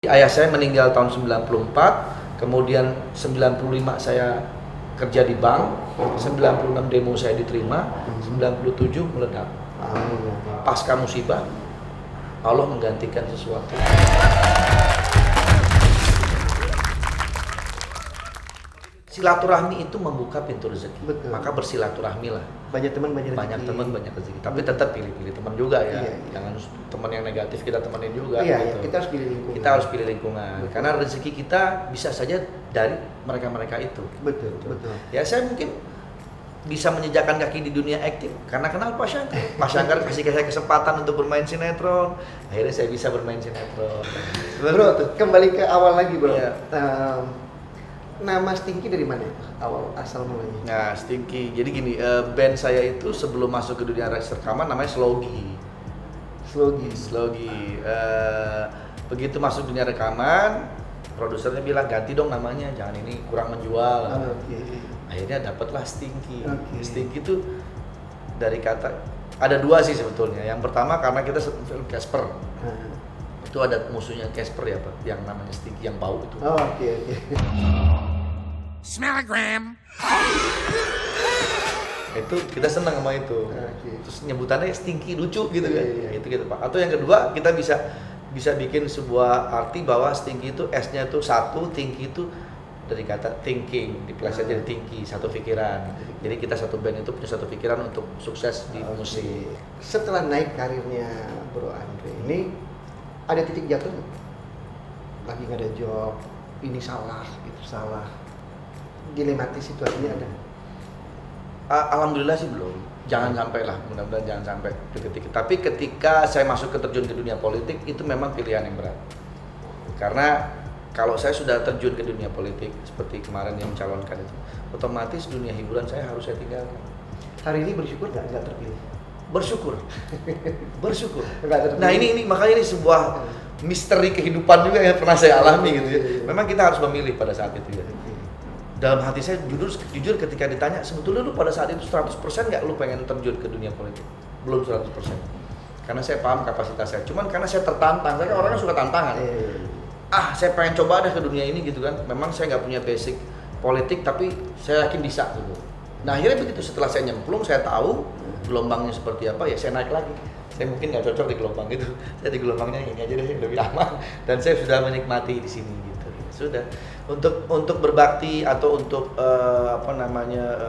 Ayah saya meninggal tahun 94, kemudian 95 saya kerja di bank, 96 demo saya diterima, 97 meledak. Pasca musibah, Allah menggantikan sesuatu. Silaturahmi itu membuka pintu rezeki. Betul. Maka bersilaturahmi lah. Banyak teman banyak rezeki. Banyak teman banyak rezeki. Tapi tetap pilih-pilih teman juga ya. Iya. Jangan teman yang negatif kita temenin juga. Iya, gitu. kita harus pilih lingkungan. Kita harus pilih lingkungan. Betul. Karena rezeki kita bisa saja dari mereka-mereka itu. Betul. Ya saya mungkin bisa menjejakkan kaki di dunia aktif karena kenal Pak Syangkar. Pak Syangkar kasih saya kesempatan untuk bermain sinetron. Akhirnya saya bisa bermain sinetron. Bro, kembali ke awal lagi bro. Iya. Nama Stinky dari mana awal asal mulanya? Nah, Stinky. Jadi gini, band saya itu sebelum masuk ke dunia rekaman namanya Slogi. Slogi. Begitu masuk dunia rekaman, produsernya bilang ganti dong namanya, jangan ini kurang menjual. Akhirnya dapatlah Stinky. Stinky itu dari kata ada dua sih sebetulnya. Yang pertama karena kita film Casper. Itu ada musuhnya Casper ya Pak, yang namanya Stinky yang bau itu. Smellogram. Itu kita senang sama itu. Terus nyebutannya Stinky lucu gitu kan. Itu gitu Pak. Atau yang kedua kita bisa bikin sebuah arti bahwa Stinky itu S-nya tuh satu, Tinky itu dari kata thinking, dipeleset jadi Tinky, satu pikiran. Jadi kita satu band itu punya satu pikiran untuk sukses di musik. Setelah naik karirnya Bro Andre ini ada titik jatuh nggak? Lagi nggak ada job, ini salah, itu salah. Dilematis situasinya ada? Alhamdulillah sih belum. Jangan sampai lah, mudah-mudahan jangan sampai titik. Tapi ketika saya masuk terjun ke dunia politik itu memang pilihan yang berat. Karena kalau saya sudah terjun ke dunia politik seperti kemarin yang mencalonkan itu, otomatis dunia hiburan saya harus saya tinggalkan. Hari ini bersyukur nggak terpilih? Bersyukur. Nggak terpilih. Nah ini makanya ini sebuah misteri kehidupan juga yang pernah saya alami gitu ya. Memang kita harus memilih pada saat itu ya. Dalam hati saya jujur ketika ditanya sebetulnya lu pada saat itu 100% nggak lu pengen terjun ke dunia politik? Belum 100%. Karena saya paham kapasitas saya. Cuman karena saya tertantang, saya kan orangnya suka tantangan. Saya pengen coba deh ke dunia ini gitu kan. Memang saya nggak punya basic politik tapi saya yakin bisa gitu. Nah akhirnya begitu setelah saya nyemplung saya tahu gelombangnya seperti apa ya saya naik lagi. Saya mungkin nggak cocok di gelombang itu. Saya di gelombangnya ini aja deh lebih aman dan saya sudah menikmati di sini gitu. Sudah untuk berbakti atau untuk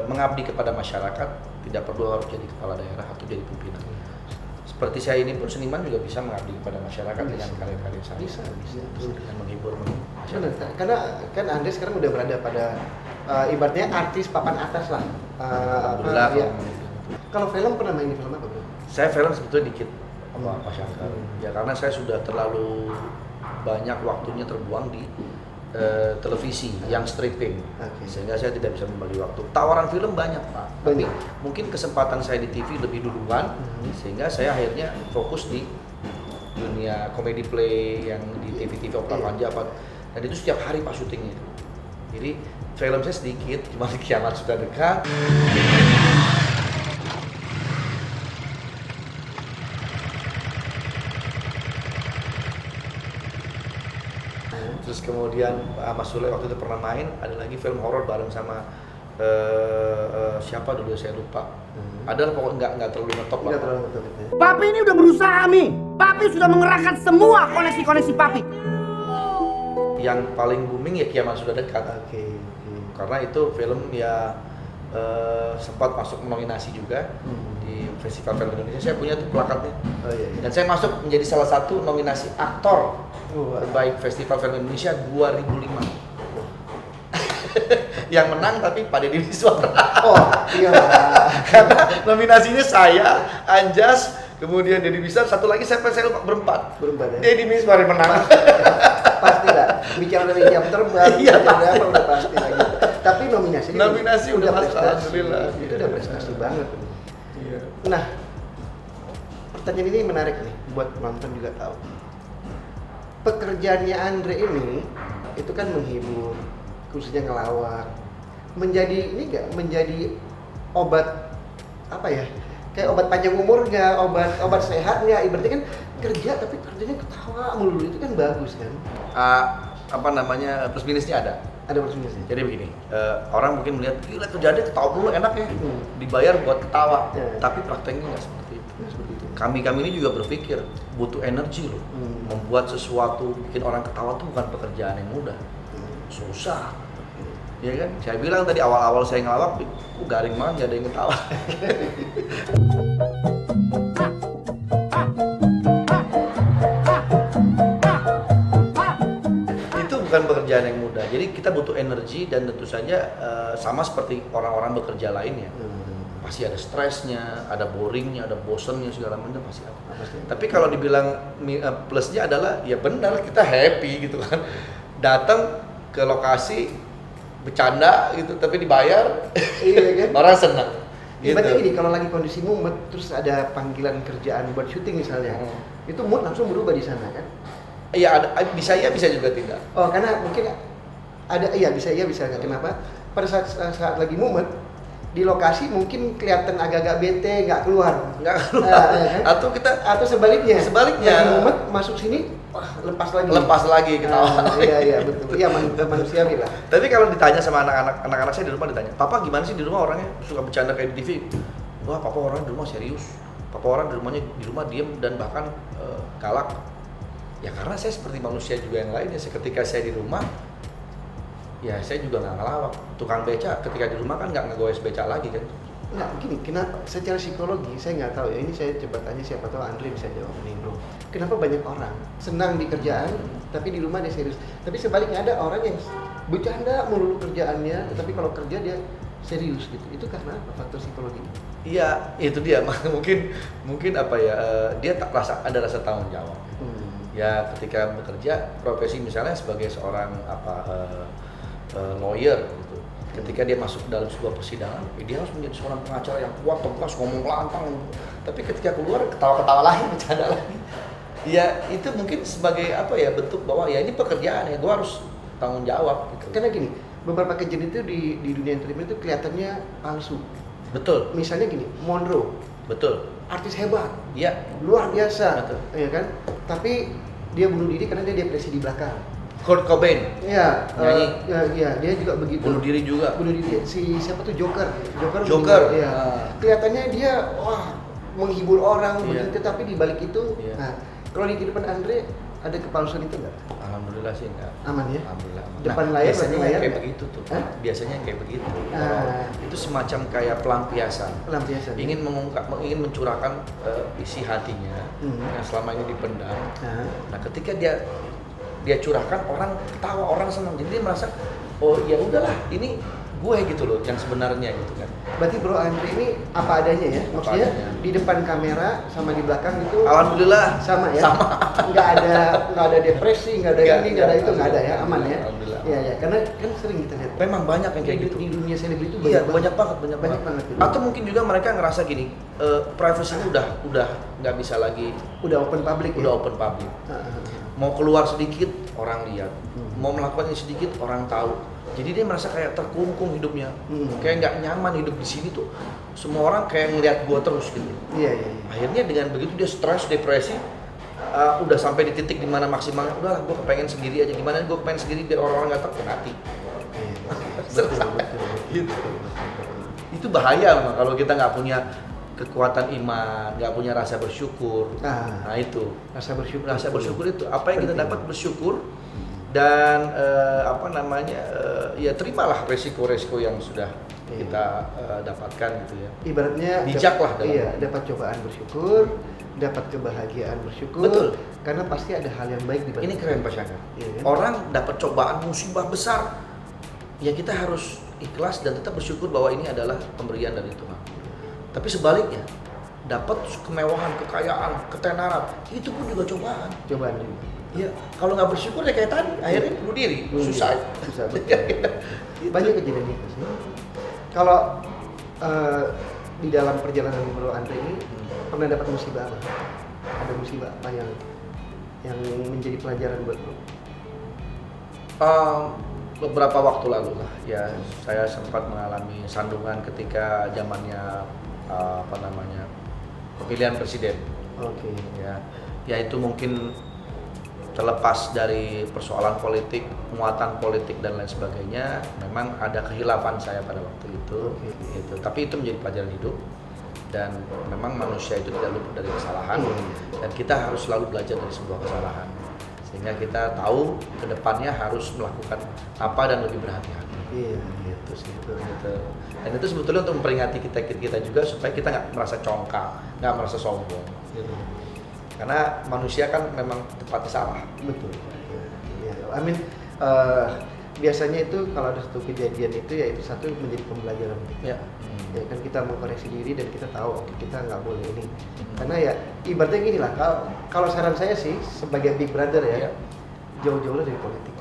mengabdi kepada masyarakat tidak perlu harus jadi kepala daerah atau jadi pimpinan. Seperti saya ini pun seniman juga bisa mengabdi kepada masyarakat dengan karya-karya saya. Bisa dengan menghibur masyarakat. Karena kan Andre sekarang udah berada pada ibaratnya artis papan atas lah. Alhamdulillah. Ya. Kalau film pernah main di film apa bro? Saya film sebetulnya dikit sama Pak Syangkar. Ya karena saya sudah terlalu banyak waktunya terbuang di televisi yang stripping, sehingga saya tidak bisa membagi waktu. Tawaran film banyak Pak, tapi mungkin kesempatan saya di TV lebih duluan, sehingga saya akhirnya fokus di dunia comedy play yang di TV Opera Panja apa, dan itu setiap hari Pak syutingnya. Jadi film saya sedikit, cuma kiamat sudah dekat. Terus kemudian Mas Sule waktu itu pernah main, ada lagi film horor bareng sama siapa dulu saya lupa. Adalah pokoknya nggak terlalu ngetop lah. Papi ini udah berusaha Mi. Papi sudah mengerahkan semua koneksi Papi. Yang paling booming ya Kiamat Sudah Dekat. Karena itu film ya sempat masuk nominasi juga di Festival Film Indonesia. Saya punya tuh plakatnya. Dan saya masuk menjadi salah satu nominasi aktor terbaik Festival Film Indonesia 2005. Yang menang tapi Pak Deddy Miswar. Karena nominasinya saya, Anjas, kemudian Deddy Miswar, satu lagi saya lupa berempat ya? Deddy Miswar yang menang. Pasti lah, bicara dari jam terbang, bicara apa udah pasti lagi. Tapi nominasi udah masuk, prestasi. alhamdulillah. Itu udah prestasi banget. Nah, pertanyaan ini menarik nih buat penonton juga tahu. Pekerjaannya Andre ini itu kan menghibur, khususnya ngelawak. Menjadi obat apa ya? kayak obat panjang umur nggak, obat sehat nggak, ibaratnya kan kerja tapi kerjanya ketawa melulu, itu kan bagus kan. Apa namanya, plus minusnya Ada plus minusnya. jadi begini, orang mungkin melihat gila kerjanya ketawa dulu enak ya, dibayar buat ketawa, tapi prakteknya nggak seperti itu. Nah, seperti itu. Kami ini juga berpikir butuh energi loh. Membuat sesuatu bikin orang ketawa tuh bukan pekerjaan yang mudah, susah. Ya kan, saya bilang tadi awal-awal saya ngelawak, kok garing banget, gak ada yang ketawa. Itu bukan pekerjaan yang mudah, jadi kita butuh energi dan tentu saja sama seperti orang-orang bekerja lainnya. Pasti ada stresnya, ada boringnya, ada bosennya, segala macam pasti ada. Tapi kalau dibilang plusnya adalah ya benar kita happy gitu kan, datang ke lokasi bercanda gitu tapi dibayar. Iya kan? Orang senang. Ibaratnya gini, kalau lagi kondisi mumet terus ada panggilan kerjaan buat syuting misalnya, itu mood langsung berubah di sana kan? Iya, ada bisa ya bisa juga tidak. Oh, karena mungkin ada bisa nggak, kenapa? Pada saat lagi mumet di lokasi mungkin kelihatan agak-agak bete, nggak keluar. Nggak keluar. Kan? Atau sebaliknya. Sebaliknya. Lagi mumet masuk sini, wah, lepas lagi ketawa. Iya betul. Iya, manusiawi lah. Tapi kalau ditanya sama anak-anak saya di rumah, ditanya, "Papa gimana sih di rumah orangnya? Suka bercanda kayak di TV?" Wah, papa orang di rumah serius. Papa orang di rumah diem dan bahkan galak. Ya karena saya seperti manusia juga yang lainnya. Ketika saya di rumah, ya saya juga nggak ngelawak. Tukang beca ketika di rumah kan nggak ngegoes beca lagi kan. Nah, gini, kenapa secara psikologi saya nggak tahu ya, ini saya coba tanya, siapa tahu Andre bisa jawab nih bro. Kenapa banyak orang senang di kerjaan tapi di rumah dia serius, tapi sebaliknya ada orang yang bercanda melulu kerjaannya tapi kalau kerja dia serius gitu, itu karena apa, faktor psikologi? Iya, itu dia. mungkin apa ya, dia ada rasa tanggung jawab. Ya ketika bekerja profesi misalnya sebagai seorang lawyer gitu, ketika dia masuk dalam sebuah persidangan, dia harus menjadi seorang pengacara yang kuat, tegas, ngomong lantang. Tapi ketika keluar ketawa-ketawa lagi, bercanda lagi. Ya itu mungkin sebagai bentuk bahwa ya ini pekerjaan ya, gue harus tanggung jawab gitu. Karena gini, beberapa kejadian itu di dunia entertainment itu kelihatannya palsu. Betul. Misalnya gini, Monroe, betul, artis hebat, iya, luar biasa, betul, ya kan? Tapi dia bunuh diri karena dia depresi di belakang. Kurt Cobain, Iya, nyanyi, dia juga begitu. bunuh diri juga. Bunuh diri. Si siapa tuh, Joker. Iya. Kelihatannya dia menghibur orang Iya. begitu, tapi di balik itu, Iya. nah, kalau di kehidupan Andre ada kepalsuan itu nggak? Alhamdulillah sih enggak. Aman ya? Alhamdulillah. Depan layar, biasanya belakang layar kayak nggak? begitu tuh. Hah? Biasanya kayak begitu. Ah. Itu semacam kayak pelampiasan. Pelampiasan. Ingin ingin mencurahkan isi hatinya yang selama ini dipendam. Nah, ketika dia curahkan, orang ketawa, orang senang. Jadi dia merasa, oh ya udahlah, ini gue gitu loh yang sebenarnya gitu kan. Berarti Bro Andre ini apa adanya ya? Maksudnya adanya. di depan kamera sama di belakang itu Alhamdulillah sama ya? Sama. Nggak ada depresi, nggak ada ini, nggak ada itu, nggak ada ya? Aman ya? Alhamdulillah. Iya, karena kan sering kita lihat. Memang banyak yang kayak gitu. Di dunia selebriti itu Iya, banyak banget. Banyak banget gitu. Atau mungkin juga mereka ngerasa gini, privacy udah nggak bisa lagi, Udah open public ya? udah open public. Mau keluar sedikit orang lihat, mau melakukan ini sedikit orang tahu. Jadi dia merasa kayak terkungkung hidupnya, kayak nggak nyaman hidup di sini tuh. Semua orang kayak ngeliat gua terus gitu. Iya. Akhirnya dengan begitu dia stres, depresi, udah sampai di titik dimana maksimalnya, udahlah gua kepengen sendiri aja. Gimana gua kepengen sendiri biar orang-orang nggak takut mati. Selesai. Gitu. Itu bahaya memang kalau kita nggak punya kekuatan iman, nggak punya rasa bersyukur. Nah itu Rasa bersyukur itu apa yang kita dapat, bersyukur dan ya terimalah resiko-resiko yang sudah kita dapatkan gitu ya. Ibaratnya bijak lah dalam. Iya, dapat cobaan bersyukur, dapat kebahagiaan bersyukur. Betul. Karena pasti ada hal yang baik di balik. Ini keren Pak Syakir. Iya, kan? Orang dapat cobaan musibah besar, ya kita harus ikhlas dan tetap bersyukur bahwa ini adalah pemberian dari Tuhan. Tapi sebaliknya, dapat kemewahan, kekayaan, ketenaran, itu pun juga cobaan. Cobaan juga. Iya, kalau nggak bersyukur ya kayak tadi, akhirnya bunuh diri, susah. Susah betul. Banyak kejadian itu sih. Kalau di dalam perjalanan Bro Andre ini pernah dapat musibah apa? Ada musibah apa yang menjadi pelajaran buat Bro? Beberapa waktu lalu lah, ya saya sempat mengalami sandungan ketika zamannya pemilihan presiden. Oke. Ya itu mungkin terlepas dari persoalan politik, muatan politik dan lain sebagainya, memang ada kehilafan saya pada waktu itu. Gitu. Tapi itu menjadi pelajaran hidup dan memang manusia itu tidak luput dari kesalahan dan kita harus selalu belajar dari sebuah kesalahan sehingga kita tahu kedepannya harus melakukan apa dan lebih berhati-hati. Iya. Gitu sih. Gitu. Dan itu sebetulnya untuk memperingati kita juga supaya kita nggak merasa congkak, nggak merasa sombong. Gitu. Karena manusia kan memang tempatnya salah. Betul. Ya, I mean, biasanya itu kalau ada satu kejadian itu ya itu satu menjadi pembelajaran. Ya. Ya kan kita mau koreksi diri dan kita tahu oke, kita nggak boleh ini. Karena ya ibaratnya gini lah, kalau saran saya sih sebagai big brother ya, jauh-jauh dari politik.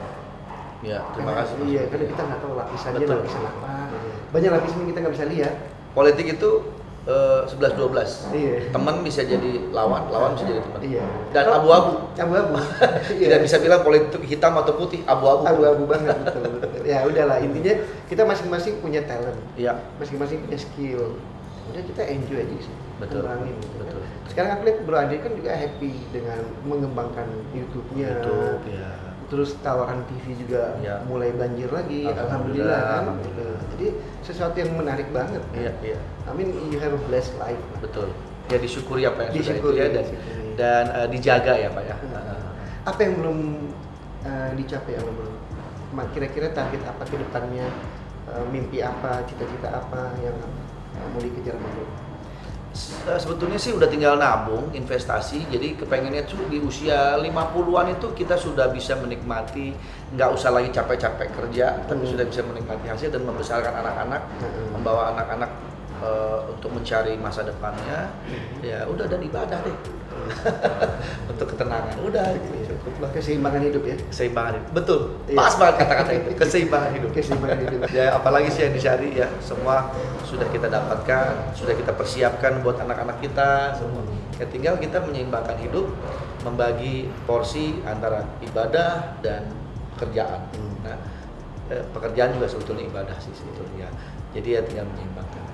Ya, terima kasih. Iya, karena kita nggak tahu lapisannya Betul. lapisan apa. Banyak lapisan yang kita nggak bisa lihat. Politik itu 11-12. Iya. Teman bisa jadi lawan bisa jadi teman. Iya. Dan abu-abu. Abu-abu. Tidak bisa bilang politik hitam atau putih, abu-abu. Abu-abu banget, betul. Ya udahlah, intinya kita masing-masing punya talent. Iya. Masing-masing punya skill. Udah kita enjoy aja sih. Betul. Kembangin, gitu kan. Betul. Sekarang aku lihat Bro Andri kan juga happy dengan mengembangkan YouTube-nya. YouTube, ya. Terus tawaran TV juga Ya. mulai banjir lagi, Alhamdulillah, alhamdulillah kan. alhamdulillah. Jadi sesuatu yang menarik banget. Iya, iya. I mean you have a blessed life. Betul. Ya disyukuri apa yang Disyukuri, sudah itu ya disyukuri. dan dijaga ya Pak ya. Apa yang belum dicapai ya Bro? Kira-kira target apa ke depannya? Mimpi apa, cita-cita apa yang mau dikejar Bro? Sebetulnya sih udah tinggal nabung, investasi. Jadi kepengennya tuh di usia 50-an itu kita sudah bisa menikmati, nggak usah lagi capek-capek kerja, tapi sudah bisa menikmati hasil dan membesarkan anak-anak, membawa anak-anak untuk mencari masa depannya. Ya udah, dan ibadah deh. Untuk ketenangan. Udah gitu. Cukup lah. Keseimbangan hidup ya. Keseimbangan hidup. Betul. Iya. Pas banget kata-kata itu. Keseimbangan hidup. Keseimbangan hidup. Ya apalagi sih yang dicari ya, semua sudah kita dapatkan, sudah kita persiapkan buat anak-anak kita semua. Ya tinggal kita menyeimbangkan hidup, membagi porsi antara ibadah dan pekerjaan. Nah, pekerjaan juga sebetulnya ibadah sih sebetulnya. Jadi ya tinggal menyeimbangkan.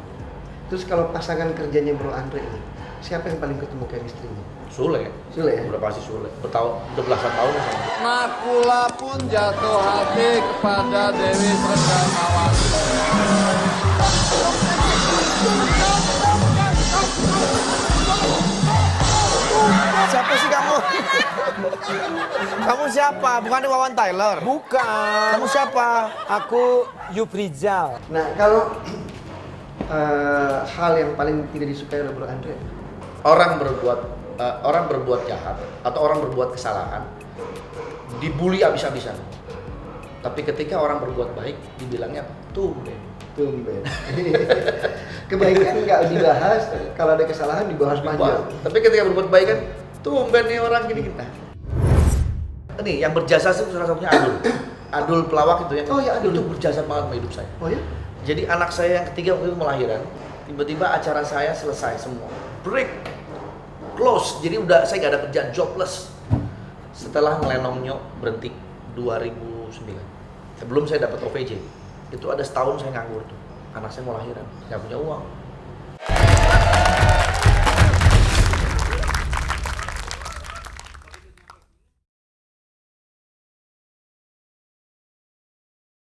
Terus kalau pasangan kerjanya Bro Andre ini, siapa yang paling ketemu chemistry-nya? Sule. Sule ya? Udah pasti Sule. Udah belasan tahun ya. Nakula pun jatuh hati kepada Dewi Serdamawati. Siapa sih kamu? Kamu siapa? Bukan Wawan Tyler? Bukan. Kamu siapa? Aku Yufrizal. Nah, kalau hal yang paling tidak disukai oleh Bro Andre, Orang berbuat jahat atau orang berbuat kesalahan dibully abis-abisan. Tapi ketika orang berbuat baik dibilangnya apa? Tumben. Kebaikan nggak dibahas, kalau ada kesalahan dibahas panjang. Tapi ketika berbuat baik kan tumben nih orang gini kita. Ini yang berjasa sih salah satunya Adul pelawak itu ya. Oh ya, Adul. Itu berjasa banget sama hidup saya. Oh ya? Jadi anak saya yang ketiga waktu itu melahirkan, tiba-tiba acara saya selesai semua, break, close. Jadi udah saya nggak ada kerjaan, jobless. Setelah ngelenongnya berhenti 2009, sebelum saya dapat OVJ, itu ada setahun saya nganggur tuh. Anak saya mau lahiran, nggak punya uang.